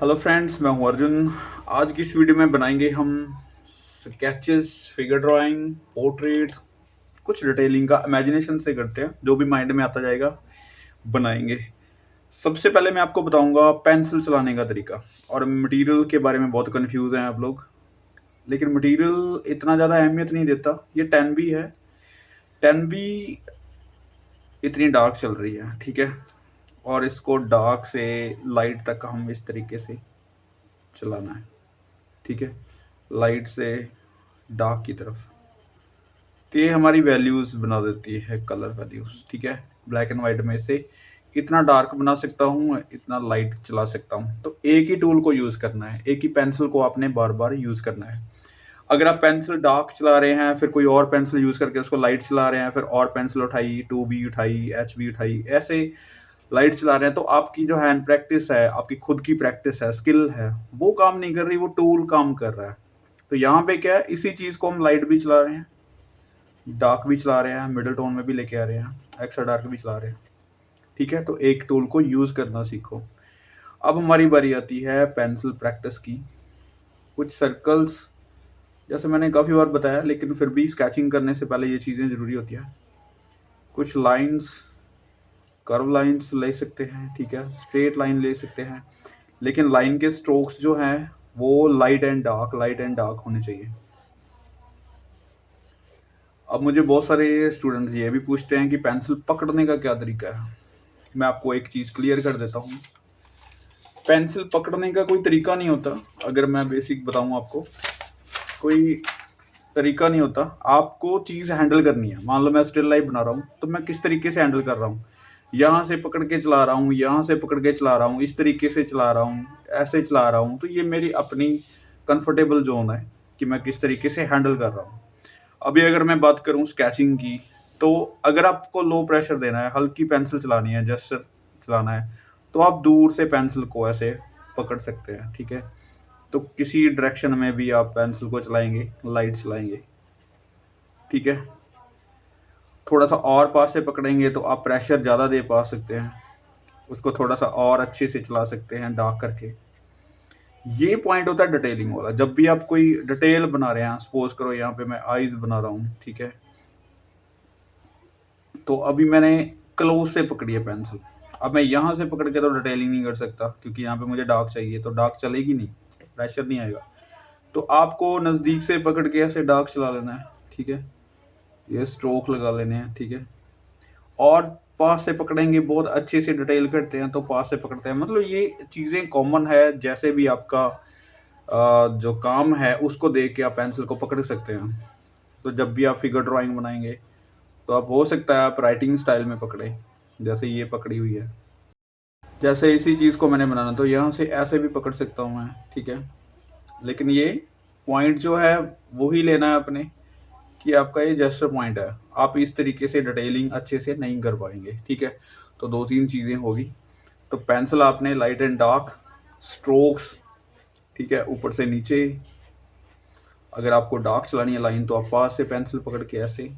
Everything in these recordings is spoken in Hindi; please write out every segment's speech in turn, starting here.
हेलो फ्रेंड्स, मैं हूं अर्जुन। आज की इस वीडियो में बनाएंगे हम स्केचेस, फिगर ड्राइंग, पोर्ट्रेट, कुछ डिटेलिंग का इमेजिनेशन से करते हैं। जो भी माइंड में आता जाएगा बनाएंगे। सबसे पहले मैं आपको बताऊंगा पेंसिल चलाने का तरीका। और मटेरियल के बारे में बहुत कंफ्यूज हैं आप लोग, लेकिन मटेरियल इतना ज़्यादा अहमियत नहीं देता। ये 10B है। 10B इतनी डार्क चल रही है, ठीक है। और इसको डार्क से लाइट तक हम इस तरीके से चलाना है, ठीक है। लाइट से डार्क की तरफ। तो ये हमारी वैल्यूज़ बना देती है, कलर वैल्यूज़, ठीक है। ब्लैक एंड वाइट में से इतना डार्क बना सकता हूँ, इतना लाइट चला सकता हूँ। तो एक ही टूल को यूज़ करना है, एक ही पेंसिल को आपने बार बार यूज़ करना है। अगर आप पेंसिल डार्क चला रहे हैं, फिर कोई और पेंसिल यूज़ करके उसको लाइट चला रहे हैं, फिर और पेंसिल उठाई, 2B उठाई, HB उठाई, ऐसे लाइट चला रहे हैं, तो आपकी जो हैंड प्रैक्टिस है, आपकी खुद की प्रैक्टिस है, स्किल है, वो काम नहीं कर रही, वो टूल काम कर रहा है। तो यहाँ पे क्या है, इसी चीज़ को हम लाइट भी चला रहे हैं, डार्क भी चला रहे हैं, मिडल टोन में भी लेके आ रहे हैं, एक्स्ट्रा डार्क भी चला रहे हैं, ठीक है। तो एक टूल को यूज़ करना सीखो। अब हमारी बारी आती है पेंसिल प्रैक्टिस की। कुछ सर्कल्स, जैसे मैंने काफ़ी बार बताया, लेकिन फिर भी स्केचिंग करने से पहले ये चीज़ें ज़रूरी होती हैं। कुछ लाइंस, कर्व लाइंस ले सकते हैं, ठीक है, स्ट्रेट लाइन ले सकते हैं, लेकिन लाइन के स्ट्रोक्स जो हैं वो लाइट एंड डार्क होने चाहिए। अब मुझे बहुत सारे स्टूडेंट्स ये भी पूछते हैं कि पेंसिल पकड़ने का क्या तरीका है। मैं आपको एक चीज़ क्लियर कर देता हूँ। पेंसिल पकड़ने का कोई तरीका नहीं होता। अगर मैं बेसिक बताऊँ आपको, कोई तरीका नहीं होता। आपको चीज़ हैंडल करनी है। मान लो मैं स्टिल लाइफ बना रहा हूँ, तो मैं किस तरीके से हैंडल कर रहा हूँ। यहाँ से पकड़ के चला रहा हूँ, यहाँ से पकड़ के चला रहा हूँ, इस तरीके से चला रहा हूँ, ऐसे चला रहा हूँ। तो ये मेरी अपनी कंफर्टेबल जोन है कि मैं किस तरीके से हैंडल कर रहा हूँ। अभी अगर मैं बात करूँ स्केचिंग की, तो अगर आपको लो प्रेशर देना है, हल्की पेंसिल चलानी है, जेस्चर चलाना है, तो आप दूर से पेंसिल को ऐसे पकड़ सकते हैं, ठीक है। तो किसी डायरेक्शन में भी आप पेंसिल को चलाएंगे, लाइट चलाएंगे, ठीक है। थोड़ा सा और पास से पकड़ेंगे तो आप प्रेशर ज़्यादा दे पा सकते हैं, उसको थोड़ा सा और अच्छे से चला सकते हैं डार्क करके। ये पॉइंट होता है डिटेलिंग वाला। जब भी आप कोई डिटेल बना रहे हैं, सपोज करो यहाँ पे मैं आईज बना रहा हूँ, ठीक है। तो अभी मैंने क्लोज से पकड़ी है पेंसिल। अब मैं यहाँ से पकड़ के तो डिटेलिंग नहीं कर सकता, क्योंकि यहाँ पे मुझे डार्क चाहिए, तो डार्क चलेगी नहीं, प्रेशर नहीं आएगा। तो आपको नज़दीक से पकड़ के ऐसे डार्क चला लेना है, ठीक है। ये स्ट्रोक लगा लेने हैं, ठीक है। और पास से पकड़ेंगे, बहुत अच्छे से डिटेल करते हैं तो पास से पकड़ते हैं। मतलब ये चीज़ें कॉमन है। जैसे भी आपका जो काम है उसको देख के आप पेंसिल को पकड़ सकते हैं। तो जब भी आप फिगर ड्राइंग बनाएंगे, तो आप हो सकता है आप राइटिंग स्टाइल में पकड़े, जैसे ये पकड़ी हुई है। जैसे इसी चीज़ को मैंने बनाना, तो यहाँ से ऐसे भी पकड़ सकता हूँ मैं, ठीक है। लेकिन ये पॉइंट जो है वो ही लेना है अपने, कि आपका ये जेस्चर पॉइंट है। आप इस तरीके से डिटेलिंग अच्छे से नहीं कर पाएंगे, ठीक है। तो दो तीन चीज़ें होगी। तो पेंसिल आपने लाइट एंड डार्क, स्ट्रोक्स, ठीक है, ऊपर से नीचे। अगर आपको डार्क चलानी है लाइन, तो आप पास से पेंसिल पकड़ के ऐसे।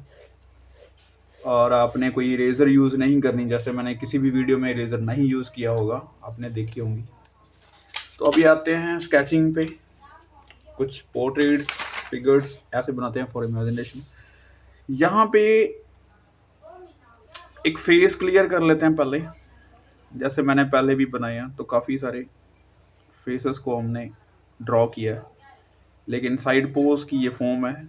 और आपने कोई इरेज़र यूज़ नहीं करनी, जैसे मैंने किसी भी वीडियो में इरेज़र नहीं यूज़ किया होगा, आपने देखी होंगी। तो अभी आते हैं स्केचिंग पे। कुछ पोर्ट्रेट्स, फिगर्स ऐसे बनाते हैं फॉर इमेजिनेशन। यहाँ पे एक फेस क्लियर कर लेते हैं पहले। जैसे मैंने पहले भी बनाए हैं, तो काफ़ी सारे फेसेस को हमने ड्रॉ किया है, लेकिन साइड पोज की ये फॉर्म है।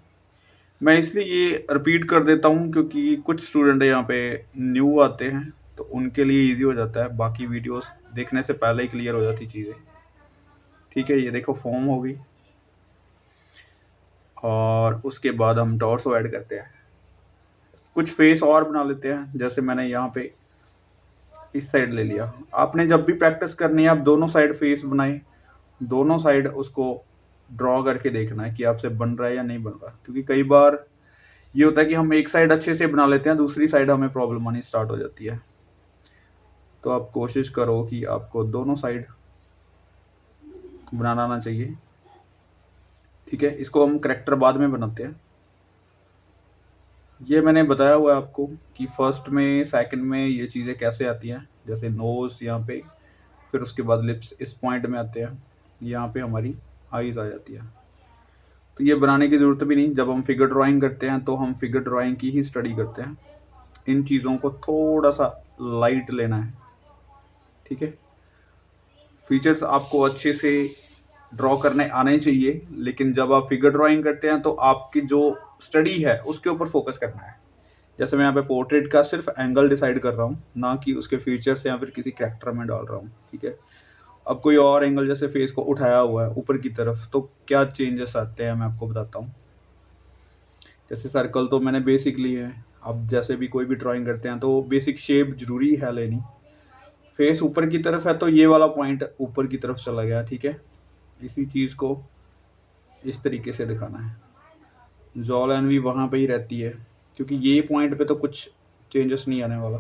मैं इसलिए ये रिपीट कर देता हूँ क्योंकि कुछ स्टूडेंट यहाँ पे न्यू आते हैं, तो उनके लिए इजी हो जाता है। बाकी वीडियोस देखने से पहले ही क्लियर हो जाती चीज़ें, ठीक है। ये देखो फॉर्म हो गई, और उसके बाद हम टॉर्सो ऐड करते हैं। कुछ फेस और बना लेते हैं, जैसे मैंने यहाँ पे इस साइड ले लिया। आपने जब भी प्रैक्टिस करनी है, आप दोनों साइड फेस बनाए, दोनों साइड उसको ड्रॉ करके देखना है कि आपसे बन रहा है या नहीं बन रहा। क्योंकि कई बार ये होता है कि हम एक साइड अच्छे से बना लेते हैं, दूसरी साइड हमें प्रॉब्लम आनी स्टार्ट हो जाती है। तो आप कोशिश करो कि आपको दोनों साइड बनाना आना चाहिए, ठीक है। इसको हम करेक्टर बाद में बनाते हैं। ये मैंने बताया हुआ है आपको कि फर्स्ट में, सेकंड में ये चीज़ें कैसे आती हैं। जैसे नोज़ यहाँ पे, फिर उसके बाद लिप्स इस पॉइंट में आते हैं, यहाँ पे हमारी आईज आ जाती है। तो ये बनाने की ज़रूरत भी नहीं, जब हम फिगर ड्राइंग करते हैं तो हम फिगर ड्राइंग की ही स्टडी करते हैं। इन चीज़ों को थोड़ा सा लाइट लेना है, ठीक है। फीचर्स आपको अच्छे से ड्रॉ करने आने चाहिए, लेकिन जब आप फिगर ड्राइंग करते हैं तो आपकी जो स्टडी है उसके ऊपर फोकस करना है। जैसे मैं यहाँ पे पोर्ट्रेट का सिर्फ एंगल डिसाइड कर रहा हूँ, ना कि उसके फीचर्स या फिर किसी कैरेक्टर में डाल रहा हूँ, ठीक है। अब कोई और एंगल, जैसे फेस को उठाया हुआ है ऊपर की तरफ, तो क्या चेंजेस आते हैं मैं आपको बताता हूँ। जैसे सर्कल तो मैंने बेसिक ली है, अब जैसे भी कोई भी ड्राइंग करते हैं तो बेसिक शेप जरूरी है लेनी। फेस ऊपर की तरफ है तो ये वाला पॉइंट ऊपर की तरफ चला गया, ठीक है। इसी चीज़ को इस तरीके से दिखाना है। जॉ लाइन भी वहाँ पे ही रहती है, क्योंकि ये पॉइंट पे तो कुछ चेंजेस नहीं आने वाला।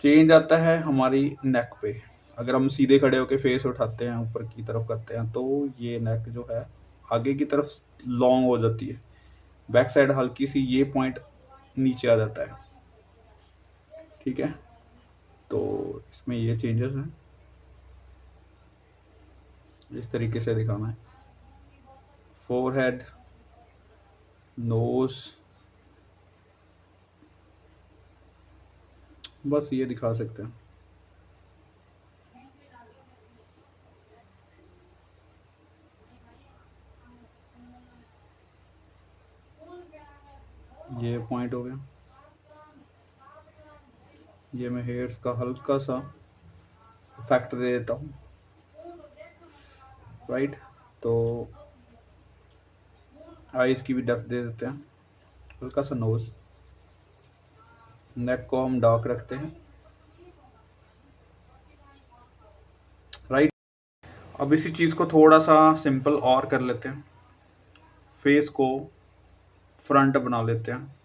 चेंज आता है हमारी नेक पे। अगर हम सीधे खड़े होकर फेस उठाते हैं ऊपर की तरफ करते हैं तो ये नेक जो है आगे की तरफ लॉन्ग हो जाती है, बैक साइड हल्की सी ये पॉइंट नीचे आ जाता है, ठीक है। तो इसमें ये चेंजेस हैं, इस तरीके से दिखाना है। फोरहेड, नोज, बस ये दिखा सकते हैं। ये पॉइंट हो गया। ये मैं हेयर्स का हल्का सा इफेक्ट दे देता हूँ, राइट। तो आईज की भी डेप्थ दे देते हैं, हल्का सा नोज, नेक को हम डार्क रखते हैं, राइट। अब इसी चीज़ को थोड़ा सा सिंपल और कर लेते हैं। फेस को फ्रंट बना लेते हैं।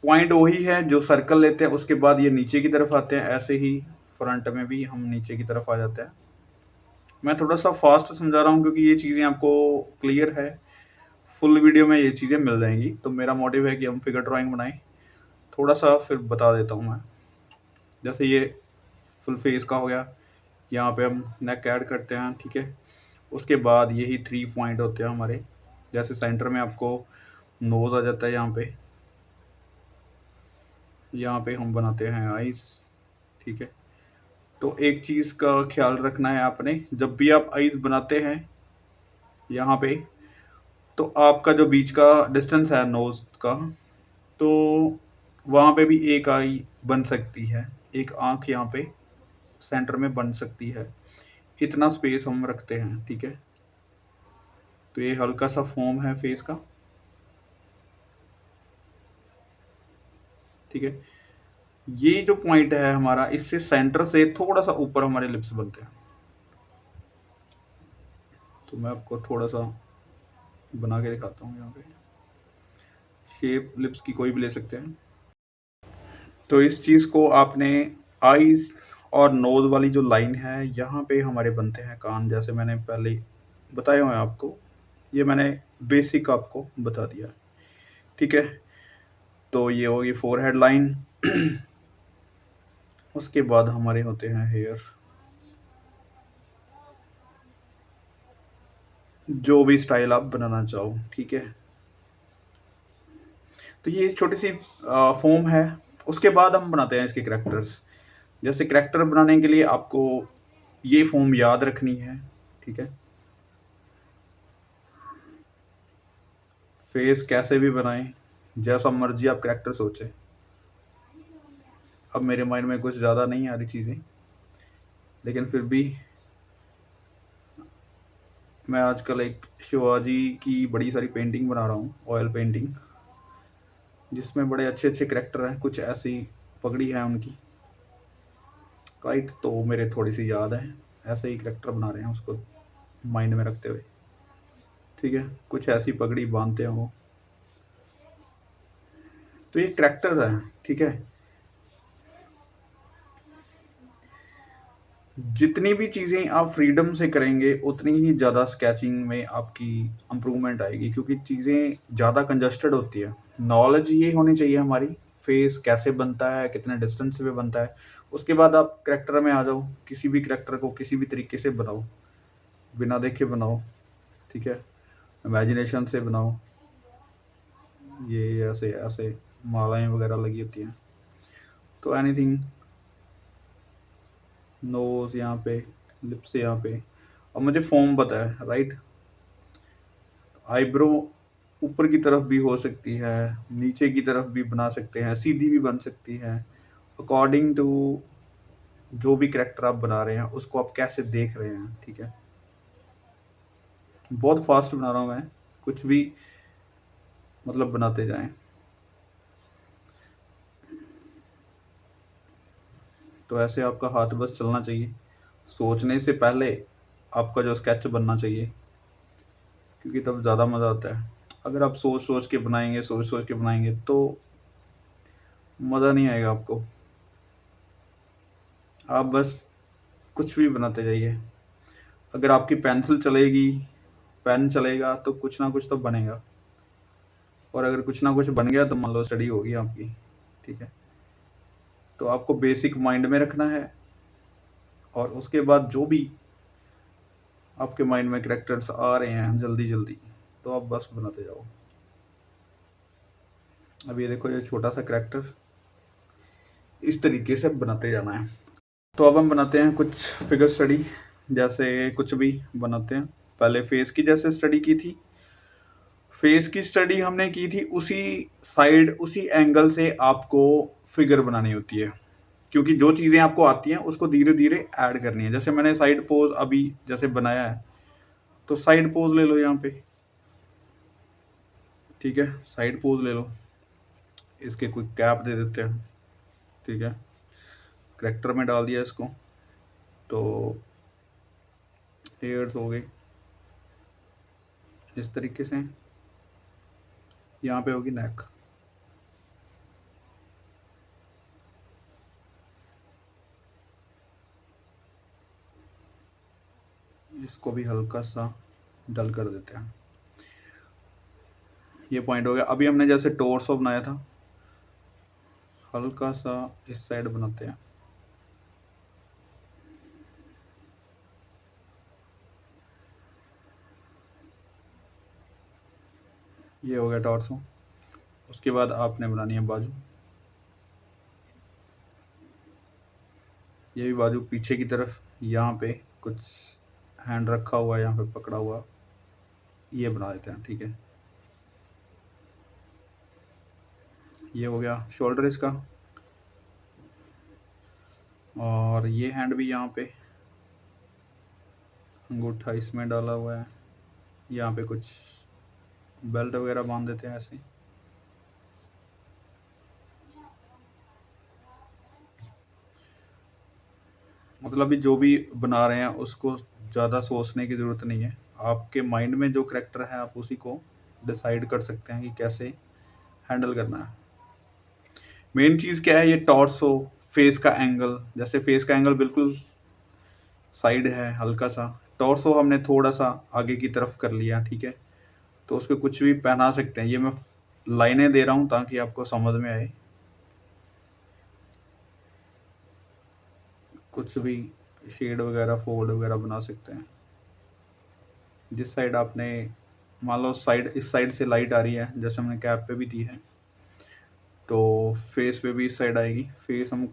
पॉइंट वही है जो सर्कल लेते हैं, उसके बाद ये नीचे की तरफ आते हैं, ऐसे ही फ्रंट में भी हम नीचे की तरफ आ जाते हैं। मैं थोड़ा सा फास्ट समझा रहा हूँ क्योंकि ये चीज़ें आपको क्लियर है, फुल वीडियो में ये चीज़ें मिल जाएंगी। तो मेरा मोटिव है कि हम फिगर ड्राइंग बनाएं। थोड़ा सा फिर बता देता हूँ मैं। जैसे ये फुल फेस का हो गया, यहाँ पे हम नेक ऐड करते हैं, ठीक है। उसके बाद यही 3 पॉइंट होते हैं हमारे। जैसे सेंटर में आपको नोज़ आ जाता है, यहाँ पे हम बनाते हैं आइज़, ठीक है। तो एक चीज़ का ख्याल रखना है आपने, जब भी आप आइज़ बनाते हैं यहाँ पे, तो आपका जो बीच का डिस्टेंस है नोज़ का, तो वहाँ पे भी एक आई बन सकती है, एक आँख यहाँ पे सेंटर में बन सकती है। इतना स्पेस हम रखते हैं, ठीक है। तो ये हल्का सा फॉर्म है फेस का, ठीक है। ये जो पॉइंट है हमारा, इससे सेंटर से थोड़ा सा ऊपर हमारे लिप्स बनते हैं। तो मैं आपको थोड़ा सा बना के दिखाता हूँ। यहाँ पे शेप लिप्स की कोई भी ले सकते हैं। तो इस चीज़ को आपने आईज और नोज़ वाली जो लाइन है, यहाँ पे हमारे बनते हैं कान, जैसे मैंने पहले बताया हुआ है आपको। ये मैंने बेसिक आपको बता दिया, ठीक है। तो ये होगी फोरहेड लाइन। उसके बाद हमारे होते हैं हेयर, जो भी स्टाइल आप बनाना चाहो, ठीक है। तो ये छोटी सी फॉर्म है। उसके बाद हम बनाते हैं इसके करैक्टर्स। जैसे करैक्टर बनाने के लिए आपको ये फॉर्म याद रखनी है, ठीक है। फेस कैसे भी बनाएं, जैसा मर्जी आप करैक्टर सोचें। अब मेरे माइंड में कुछ ज़्यादा नहीं आ रही चीज़ें, लेकिन फिर भी मैं आजकल एक शिवाजी की बड़ी सारी पेंटिंग बना रहा हूँ, ऑयल पेंटिंग, जिसमें बड़े अच्छे अच्छे करैक्टर हैं। कुछ ऐसी पगड़ी है उनकी, राइट। तो मेरे थोड़ी सी याद है, ऐसे ही करैक्टर बना रहे हैं उसको माइंड में रखते हुए, ठीक है। कुछ ऐसी पगड़ी बांधते हैं वो। तो ये करैक्टर है, ठीक है। जितनी भी चीज़ें आप फ्रीडम से करेंगे उतनी ही ज़्यादा स्केचिंग में आपकी इम्प्रूवमेंट आएगी, क्योंकि चीज़ें ज़्यादा कंजस्टेड होती है। नॉलेज ये होनी चाहिए हमारी फेस कैसे बनता है, कितने डिस्टेंस पे बनता है। उसके बाद आप करैक्टर में आ जाओ, किसी भी करैक्टर को किसी भी तरीके से बनाओ, बिना देखे बनाओ, ठीक है? इमेजिनेशन से बनाओ। ये ऐसे ऐसे मालाएँ वगैरह लगी होती हैं, तो एनीथिंग, नोज़ यहाँ पे, लिप्स यहाँ पे। अब मुझे फॉर्म पता है, राइट? आईब्रो ऊपर की तरफ भी हो सकती है, नीचे की तरफ भी बना सकते हैं, सीधी भी बन सकती है। अकॉर्डिंग टू जो भी करैक्टर आप बना रहे हैं, उसको आप कैसे देख रहे हैं, ठीक है? बहुत फास्ट बना रहा हूँ मैं, कुछ भी मतलब बनाते जाएँ। तो ऐसे आपका हाथ बस चलना चाहिए। सोचने से पहले आपका जो स्केच बनना चाहिए, क्योंकि तब ज़्यादा मज़ा आता है। अगर आप सोच-सोच के बनाएँगे, सोच-सोच के बनाएँगे तो मज़ा नहीं आएगा आपको। आप बस कुछ भी बनाते जाइए। अगर आपकी पेंसिल चलेगी, पेन चलेगा तो कुछ ना कुछ तो बनेगा। और अगर कुछ ना कुछ बन गया तो मान लो स्टडी होगी आपकी, ठीक है? तो आपको बेसिक माइंड में रखना है और उसके बाद जो भी आपके माइंड में कैरेक्टर्स आ रहे हैं जल्दी-जल्दी, तो आप बस बनाते जाओ। अब ये देखो, ये छोटा-सा कैरेक्टर इस तरीके से बनाते जाना है। तो अब हम बनाते हैं कुछ फिगर स्टडी, जैसे कुछ भी बनाते हैं। पहले फेस की जैसे स्टडी की थी, फेस की स्टडी हमने की थी, उसी साइड उसी एंगल से आपको फिगर बनानी होती है, क्योंकि जो चीज़ें आपको आती हैं उसको धीरे-धीरे ऐड करनी है। जैसे मैंने साइड पोज़ अभी जैसे बनाया है, तो साइड पोज़ ले लो यहाँ पे, ठीक है? साइड पोज़ ले लो, इसके कोई कैप दे देते हैं, ठीक है? करैक्टर में डाल दिया इसको, तो हेयर्स हो गई इस तरीके से। यहाँ पे होगी नेक। इसको भी हल्का सा डल कर देते हैं। ये पॉइंट हो गया। अभी हमने जैसे टॉर्सो बनाया था, हल्का सा इस साइड बनाते हैं। ये हो गया टॉर्सो। उसके बाद आपने बनानी है बाजू। ये भी बाजू पीछे की तरफ, यहाँ पे कुछ हैंड रखा हुआ है, यहाँ पे पकड़ा हुआ, ये बना देते हैं, ठीक है? ये हो गया शोल्डर इसका, और ये हैंड भी यहाँ पे अंगूठा इसमें डाला हुआ है। यहाँ पे कुछ बेल्ट वगैरह बांध देते हैं ऐसे। मतलब अभी जो भी बना रहे हैं उसको ज़्यादा सोचने की ज़रूरत नहीं है। आपके माइंड में जो करैक्टर है आप उसी को डिसाइड कर सकते हैं कि कैसे हैंडल करना है। मेन चीज़ क्या है, ये टॉर्सो, फेस का एंगल। जैसे फेस का एंगल बिल्कुल साइड है हल्का सा, टॉर्सो हमने थोड़ा सा आगे की तरफ कर लिया, ठीक है? तो उसपे कुछ भी पहना सकते हैं। ये मैं लाइनें दे रहा हूँ ताकि आपको समझ में आए। कुछ भी शेड वगैरह, फोल्ड वगैरह बना सकते हैं। जिस साइड आपने, मान लो साइड, इस साइड से लाइट आ रही है, जैसे हमने कैप पे भी दी है, तो फेस पे भी इस साइड आएगी। फेस हम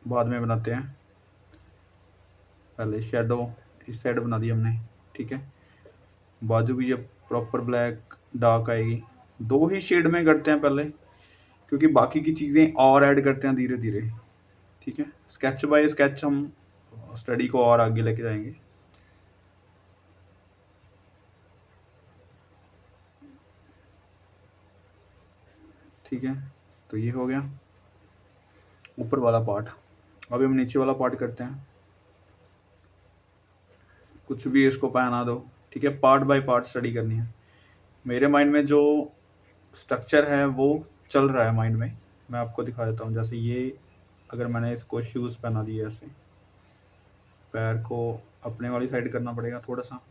बाद में बनाते हैं, पहले शेडो इस साइड बना दी हमने, ठीक है? बाजू भी जब प्रॉपर ब्लैक डार्क आएगी, दो ही शेड में करते हैं पहले, क्योंकि बाकी की चीज़ें और ऐड करते हैं धीरे धीरे, ठीक है? स्केच बाय स्केच हम स्टडी को और आगे लेके जाएंगे। ठीक है, तो ये हो गया ऊपर वाला पार्ट। अभी हम नीचे वाला पार्ट करते हैं। कुछ भी इसको पहना दो, ठीक है? पार्ट बाय पार्ट स्टडी करनी है। मेरे माइंड में जो स्ट्रक्चर है वो चल रहा है माइंड में, मैं आपको दिखा देता हूँ। जैसे ये, अगर मैंने इसको शूज़ पहना दिए ऐसे, पैर को अपने वाली साइड करना पड़ेगा थोड़ा सा,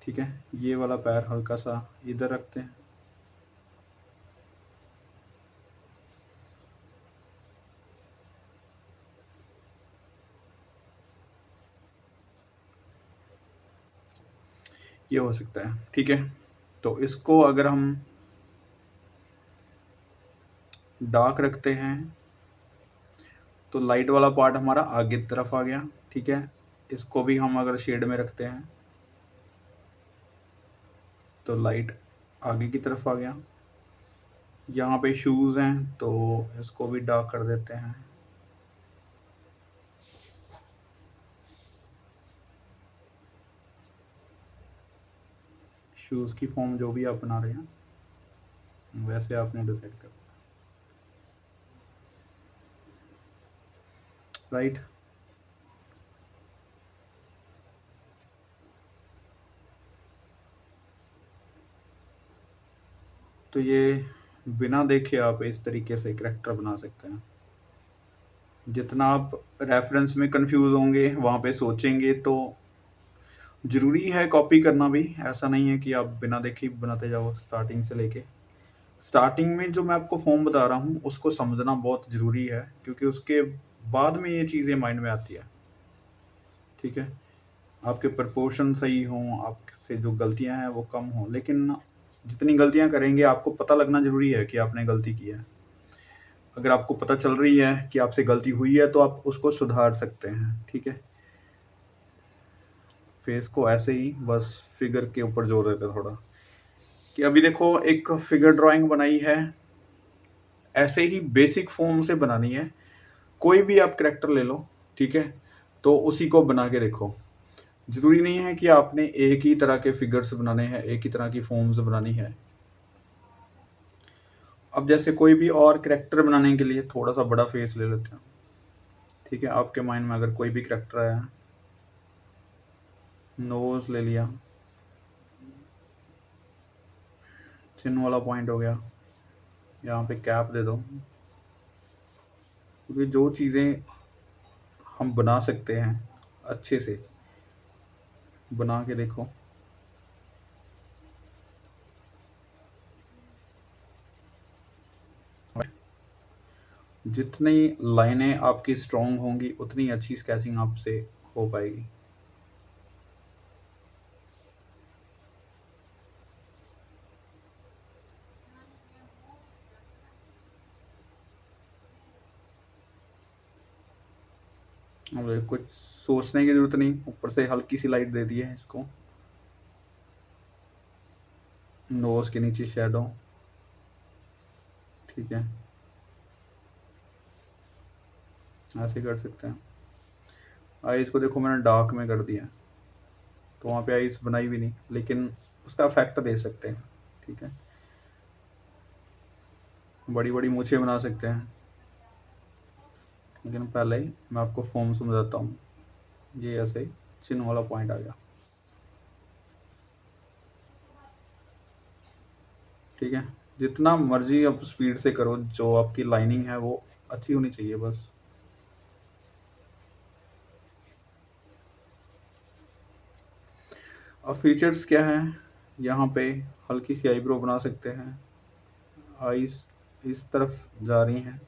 ठीक है? ये वाला पैर हल्का सा इधर रखते हैं, ये हो सकता है, ठीक है। तो इसको अगर हम डार्क रखते हैं तो लाइट वाला पार्ट हमारा आगे की तरफ आ गया, ठीक है। इसको भी हम अगर शेड में रखते हैं तो लाइट आगे की तरफ आ गया। यहाँ पे शूज़ हैं तो इसको भी डार्क कर देते हैं। शूज़ की फॉर्म जो भी आप बना रहे हैं वैसे आपने डिसाइड कर, राइट। तो ये बिना देखे आप इस तरीके से करैक्टर बना सकते हैं। जितना आप रेफरेंस में कंफ्यूज होंगे, वहाँ पे सोचेंगे, तो ज़रूरी है कॉपी करना भी। ऐसा नहीं है कि आप बिना देखे ही बनाते जाओ स्टार्टिंग से लेके। स्टार्टिंग में जो मैं आपको फॉर्म बता रहा हूँ उसको समझना बहुत ज़रूरी है, क्योंकि उसके बाद में ये चीज़ें माइंड में आती है, ठीक है। आपके प्रपोर्शन सही हों, आपसे जो गलतियाँ हैं वो कम हों, लेकिन जितनी गलतियाँ करेंगे आपको पता लगना ज़रूरी है कि आपने गलती की है। अगर आपको पता चल रही है कि आपसे गलती हुई है तो आप उसको सुधार सकते हैं, ठीक है। फेस को ऐसे ही बस फिगर के ऊपर जोर देते हैं थोड़ा, कि अभी देखो एक फिगर ड्राइंग बनाई है, ऐसे ही बेसिक फॉर्म से बनानी है। कोई भी आप करैक्टर ले लो, ठीक है, तो उसी को बना के देखो। ज़रूरी नहीं है कि आपने एक ही तरह के फिगर्स बनाने हैं, एक ही तरह की फॉर्म्स बनानी है। अब जैसे कोई भी और करैक्टर बनाने के लिए थोड़ा-सा बड़ा फेस ले लेते हैं, ठीक है। आपके माइंड में अगर कोई भी करैक्टर आया, नोज़ ले लिया, चिन वाला पॉइंट हो गया, यहाँ पे कैप दे दो। क्योंकि जो चीज़ें हम बना सकते हैं अच्छे से, बना के देखो। जितनी लाइनें आपकी स्ट्रॉन्ग होंगी उतनी अच्छी स्केचिंग आपसे हो पाएगी। और कुछ सोचने की ज़रूरत नहीं, ऊपर से हल्की सी लाइट दे दी है इसको। नोज़ के नीचे शैडो, ठीक है, ऐसे कर सकते हैं। आईज़ को देखो मैंने डार्क में कर दिया, तो वहाँ पे आईज़ बनाई भी नहीं, लेकिन उसका इफेक्ट दे सकते हैं, ठीक है। बड़ी बड़ी मूछें बना सकते हैं, लेकिन पहले ही मैं आपको फॉर्म समझाता हूँ। ये ऐसे ही चिन्ह वाला पॉइंट आ गया, ठीक है। जितना मर्जी आप स्पीड से करो, जो आपकी लाइनिंग है वो अच्छी होनी चाहिए बस। अब फीचर्स क्या है, यहाँ पे हल्की सी आईब्रो बना सकते हैं। आईज इस तरफ जा रही हैं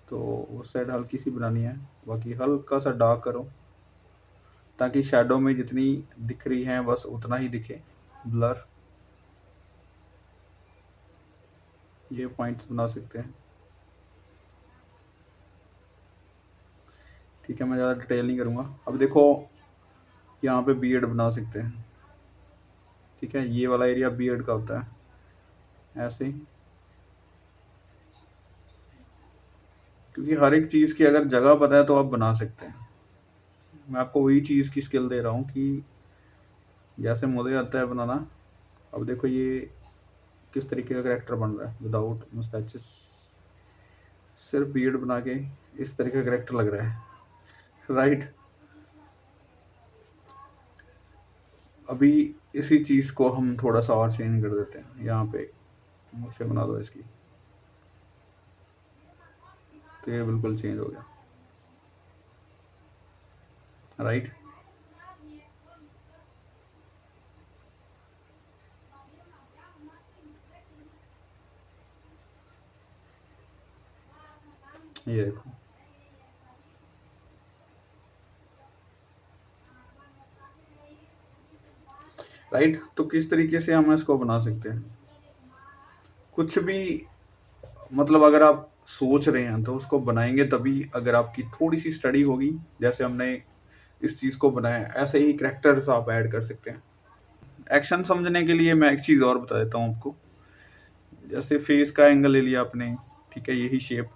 तो उस साइड हल्की सी बनानी है, बाकी हल्का सा डार्क करो ताकि शैडो में जितनी दिख रही हैं बस उतना ही दिखे, ब्लर। ये पॉइंट्स बना सकते हैं, ठीक है। मैं ज़्यादा डिटेल नहीं करूँगा। अब देखो यहाँ पे बियर्ड बना सकते हैं, ठीक है। ये वाला एरिया बियर्ड का होता है, ऐसे ही। क्योंकि हर एक चीज़ की अगर जगह पता है तो आप बना सकते हैं। मैं आपको वही चीज़ की स्किल दे रहा हूँ कि जैसे मुझे आता है बनाना। अब देखो ये किस तरीके का करैक्टर बन रहा है विदाउट मुस्टैचेस, सिर्फ बियर्ड बना के इस तरीके का करैक्टर लग रहा है, राइट। अभी इसी चीज़ को हम थोड़ा सा और चेंज कर देते हैं, यहाँ पे मुझे बना दो इसकी, तो ये बिल्कुल चेंज हो गया, राइट। ये देखो, राइट। तो किस तरीके से हम इसको बना सकते हैं, कुछ भी मतलब अगर आप सोच रहे हैं तो उसको बनाएंगे तभी, अगर आपकी थोड़ी सी स्टडी होगी, जैसे हमने इस चीज़ को बनाया ऐसे ही कैरेक्टर्स आप ऐड कर सकते हैं। एक्शन समझने के लिए मैं एक चीज़ और बता देता हूँ आपको। जैसे फेस का एंगल ले लिया आपने, ठीक है, यही शेप।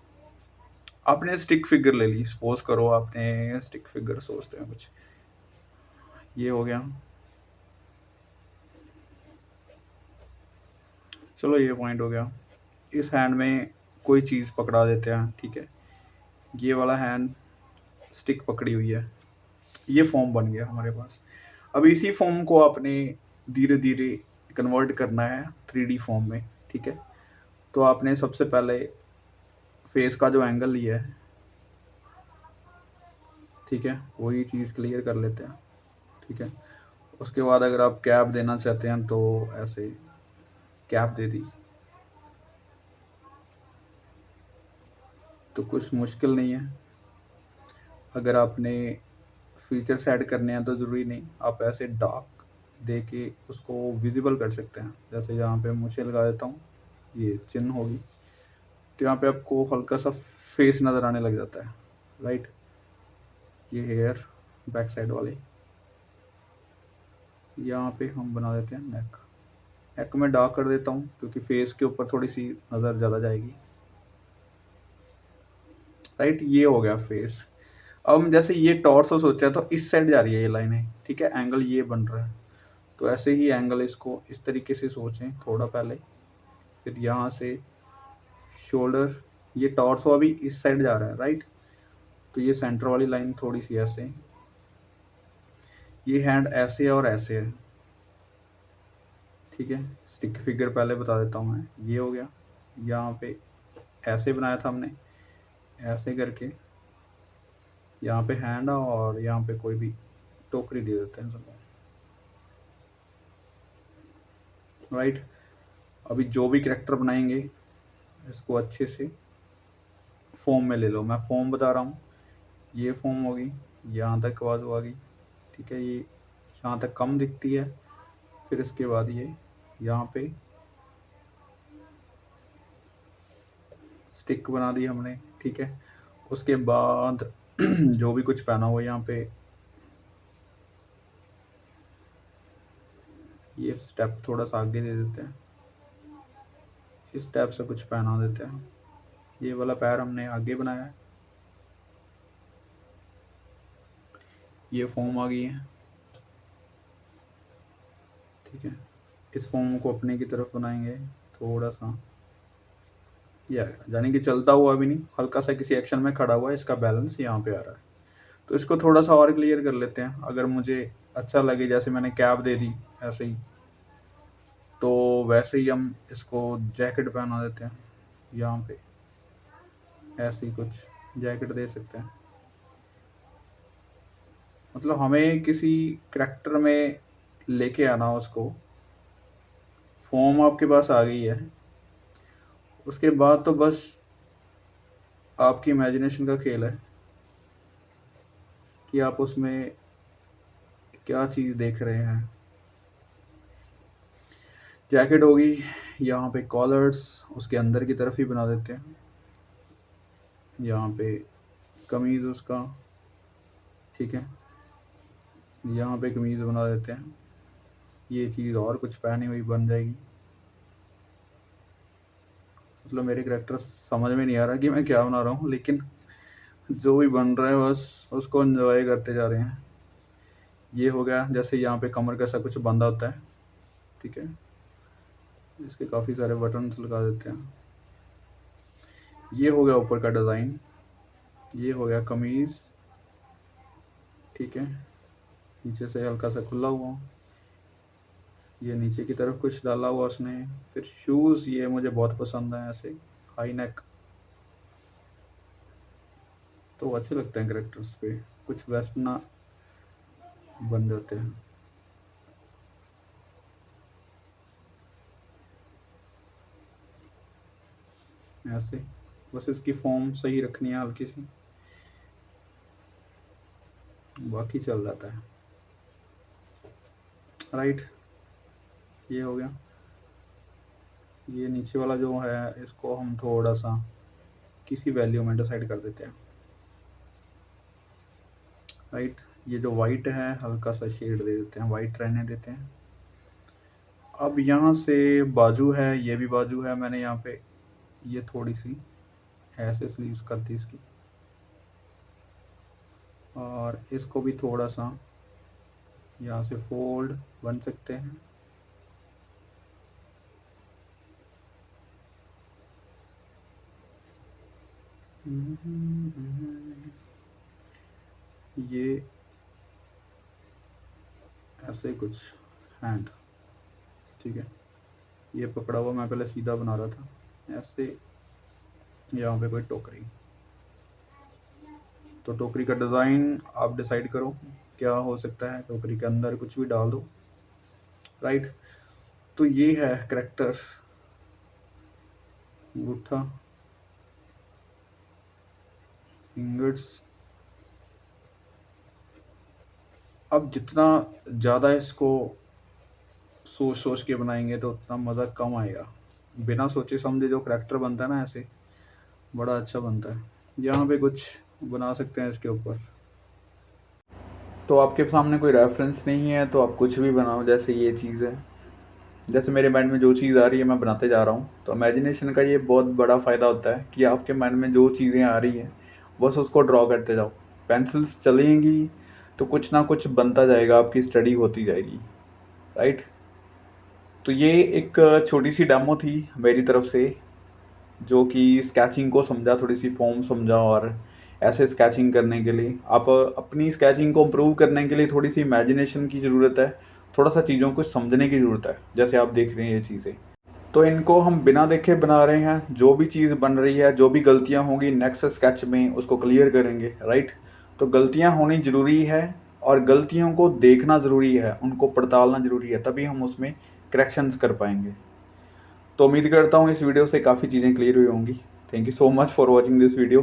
आपने स्टिक फिगर ले ली, सपोज करो आपने स्टिक फिगर सोचते हैं कुछ, ये हो गया, चलो ये पॉइंट हो गया। इस हैंड में कोई चीज़ पकड़ा देते हैं, ठीक है, ये वाला हैंड स्टिक पकड़ी हुई है, ये फॉर्म बन गया हमारे पास। अब इसी फॉर्म को आपने धीरे धीरे कन्वर्ट करना है 3D फॉर्म में, ठीक है। तो आपने सबसे पहले फेस का जो एंगल लिया है, ठीक है, वही चीज़ क्लियर कर लेते हैं, ठीक है। उसके बाद अगर आप कैप देना चाहते हैं तो ऐसे कैप दे दी, तो कुछ मुश्किल नहीं है। अगर आपने फीचर्स ऐड करने हैं तो ज़रूरी नहीं, आप ऐसे डार्क दे के उसको विजिबल कर सकते हैं। जैसे यहाँ पे मुझे लगा देता हूँ, ये चिन्ह होगी, तो यहाँ पे आपको हल्का सा फेस नज़र आने लग जाता है, राइट। ये हेयर बैक साइड वाले, यहाँ पे हम बना देते हैं नेक। नेक में डार्क कर देता हूँ क्योंकि फेस के ऊपर थोड़ी सी नज़र ज़्यादा जाएगी, राइट। ये हो गया फेस। अब हम जैसे ये टॉर्सो सोचा है तो इस साइड जा रही है ये लाइनें, ठीक है, एंगल ये बन रहा है। तो ऐसे ही एंगल इसको इस तरीके से सोचें थोड़ा पहले, फिर यहाँ से शोल्डर, ये टॉर्सो अभी इस साइड जा रहा है, राइट। तो ये सेंटर वाली लाइन थोड़ी सी ऐसे, ये हैंड ऐसे है और ऐसे है, ठीक है। स्टिक फिगर पहले बता देता हूँ मैं, ये हो गया, यहाँ पे ऐसे बनाया था हमने, ऐसे करके यहाँ पे हैंड और यहाँ पे कोई भी टोकरी दे देते हैं चलो, राइट। अभी जो भी करेक्टर बनाएंगे इसको अच्छे से फॉर्म में ले लो, मैं फॉर्म बता रहा हूँ। ये फॉर्म होगी, यहाँ तक बाजू आ गई, ठीक है, ये यहाँ तक कम दिखती है, फिर इसके बाद ये यहाँ पे स्टिक बना दी हमने, ठीक है। उसके बाद जो भी कुछ पहना हुआ यहाँ पे, ये स्टेप थोड़ा सा आगे दे देते हैं, इस स्टेप से कुछ पहना देते हैं। ये वाला पैर हमने आगे बनाया है, ये फॉर्म आ गई है, ठीक है। इस फॉर्म को अपने की तरफ बनाएंगे थोड़ा सा, या यानी कि चलता हुआ भी नहीं, हल्का सा किसी एक्शन में खड़ा हुआ है, इसका बैलेंस यहाँ पे आ रहा है। तो इसको थोड़ा सा और क्लियर कर लेते हैं, अगर मुझे अच्छा लगे, जैसे मैंने कैप दे दी ऐसे ही, तो वैसे ही हम इसको जैकेट पहना देते हैं, यहाँ पे ऐसे ही कुछ जैकेट दे सकते हैं। मतलब हमें किसी करेक्टर में लेके आना उसको, फॉर्म आपके पास आ गई है, उसके बाद तो बस आपकी इमेजिनेशन का खेल है कि आप उसमें क्या चीज़ देख रहे हैं। जैकेट होगी, यहाँ पे कॉलर्स उसके अंदर की तरफ ही बना देते हैं, यहाँ पे कमीज़ उसका, ठीक है, यहाँ पे कमीज़ बना देते हैं, ये चीज़ और कुछ पहनी हुई बन जाएगी। मतलब मेरे करेक्टर समझ में नहीं आ रहा कि मैं क्या बना रहा हूँ, लेकिन जो भी बन रहा है बस उसको एंजॉय करते जा रहे हैं। ये हो गया, जैसे यहाँ पे कमर का सा कुछ बंधा होता है, ठीक है, इसके काफ़ी सारे बटन्स लगा देते हैं। ये हो गया ऊपर का डिज़ाइन, ये हो गया कमीज़, ठीक है, नीचे से हल्का सा खुला हुआ, ये नीचे की तरफ कुछ डाला हुआ उसने। फिर शूज़, ये मुझे बहुत पसंद है, ऐसे हाई नेक, तो अच्छे लगते हैं करेक्टर्स पे, कुछ वेस्टर्न ना बन जाते हैं ऐसे। बस इसकी फॉर्म सही रखनी है हल्की सी, बाकी चल जाता है, राइट। ये हो गया। ये नीचे वाला जो है इसको हम थोड़ा सा किसी वैल्यू में डिसाइड कर देते हैं, राइट। ये जो वाइट है हल्का सा शेड दे देते हैं, वाइट रहने देते हैं। अब यहाँ से बाजू है, ये भी बाजू है, मैंने यहाँ पे ये थोड़ी सी ऐसे स्लीव्स कर दी इसकी, और इसको भी थोड़ा सा यहाँ से फोल्ड बन सकते हैं। ये ऐसे कुछ हैंड, ठीक है। ये पकड़ा हुआ मैं पहले सीधा बना रहा था, ऐसे यहाँ पे कोई टोकरी, तो टोकरी का डिज़ाइन आप डिसाइड करो क्या हो सकता है, टोकरी के अंदर कुछ भी डाल दो, राइट। तो ये है करैक्टर, अंगूठा, फिंगर्स। अब जितना ज़्यादा इसको सोच सोच के बनाएंगे तो उतना मज़ा कम आएगा। बिना सोचे समझे जो करैक्टर बनता है ना, ऐसे बड़ा अच्छा बनता है। यहाँ पे कुछ बना सकते हैं इसके ऊपर। तो आपके सामने कोई रेफरेंस नहीं है तो आप कुछ भी बनाओ। जैसे ये चीज़ है, जैसे मेरे माइंड में जो चीज़ आ रही है मैं बनाते जा रहा हूँ। तो इमेजिनेशन का ये बहुत बड़ा फ़ायदा होता है कि आपके माइंड में जो चीज़ें आ रही हैं बस उसको ड्रॉ करते जाओ। पेंसिल्स चलेंगी तो कुछ ना कुछ बनता जाएगा, आपकी स्टडी होती जाएगी, राइट। तो ये एक छोटी सी डेमो थी मेरी तरफ से, जो कि स्केचिंग को समझा, थोड़ी सी फॉर्म समझा। और ऐसे स्केचिंग करने के लिए आप अपनी स्केचिंग को इम्प्रूव करने के लिए थोड़ी सी इमेजिनेशन की ज़रूरत है, थोड़ा सा चीज़ों को समझने की ज़रूरत है। जैसे आप देख रहे हैं ये चीज़ें, तो इनको हम बिना देखे बना रहे हैं। जो भी चीज़ बन रही है, जो भी गलतियाँ होंगी नेक्स्ट स्केच में उसको क्लियर करेंगे, राइट। तो गलतियाँ होनी ज़रूरी है और गलतियों को देखना ज़रूरी है, उनको पड़तालना ज़रूरी है, तभी हम उसमें करेक्शंस कर पाएंगे। तो उम्मीद करता हूँ इस वीडियो से काफ़ी चीज़ें क्लियर हुई होंगी। Thank you so much for watching this video.